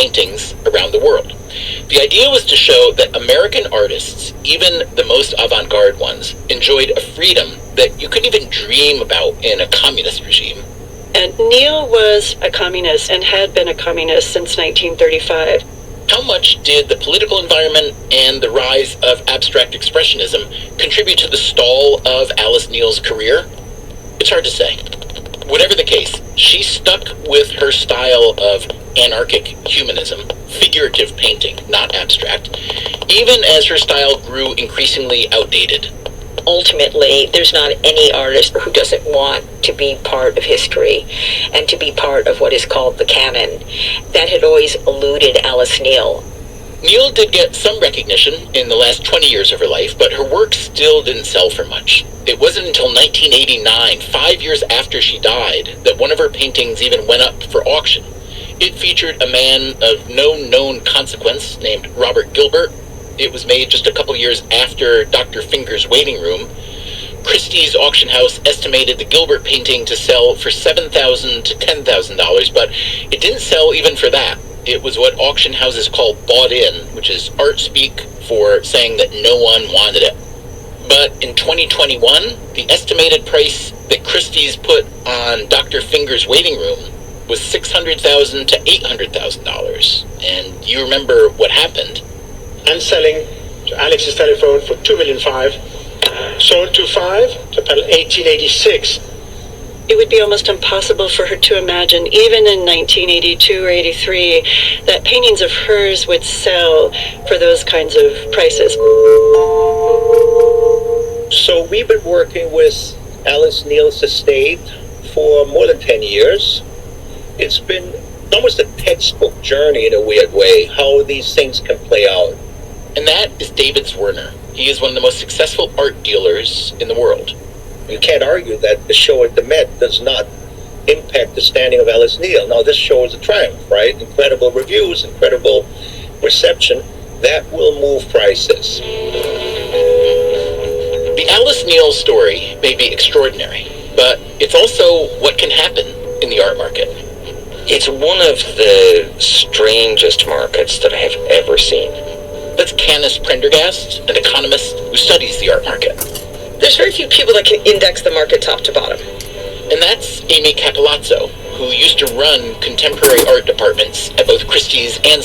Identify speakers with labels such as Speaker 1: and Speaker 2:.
Speaker 1: paintings around the world. The idea was to show that American artists, even the most avant-garde ones, enjoyed a freedom that you couldn't even dream about in a communist regime.
Speaker 2: And Neil was a communist and had been a communist since 1935.
Speaker 1: How much did the political environment and the rise of abstract expressionism contribute to the stall of Alice Neal's career? It's hard to say. Whatever the case, she stuck with her style of anarchic humanism, figurative painting, not abstract, even as her style grew increasingly outdated.
Speaker 3: Ultimately, there's not any artist who doesn't want to be part of history and to be part of what is called the canon. That had always eluded Alice Neal.
Speaker 1: Neal did get some recognition in the last 20 years of her life, but her work still didn't sell for much. It wasn't until 1989, 5 years after she died, that one of her paintings even went up for auction. It featured a man of no known consequence named Robert Gilbert. It was made just a couple years after Dr. Finger's Waiting Room. Christie's auction house estimated the Gilbert painting to sell for $7,000 to $10,000, but it didn't sell even for that. It was what auction houses call bought in, which is art speak for saying that no one wanted it. But in 2021, the estimated price that Christie's put on Dr. Finger's Waiting Room was $600,000 to $800,000. And you remember what happened.
Speaker 4: I'm selling to Alex's telephone for $2,500,000. Sold to 5 to pedal 1886.
Speaker 2: It would be almost impossible for her to imagine, even in 1982 or 83, that paintings of hers would sell for those kinds of prices.
Speaker 5: So we've been working with Alice Neal's estate for more than 10 years. It's been almost a textbook journey in a weird way, how these things can play out.
Speaker 1: And that is David Zwirner. He is one of the most successful art dealers in the world.
Speaker 5: You can't argue that the show at the Met does not impact the standing of Alice Neal. Now, this show is a triumph, right? Incredible reviews, incredible reception. That will move prices.
Speaker 1: The Alice Neal story may be extraordinary, but it's also what can happen in the art market.
Speaker 6: It's one of the strangest markets that I have ever seen.
Speaker 1: That's Canis Prendergast, an economist who studies the art market.
Speaker 3: There's very few people that can index the market top to bottom.
Speaker 1: And that's Amy Capilazzo, who used to run contemporary art departments at both Christie's and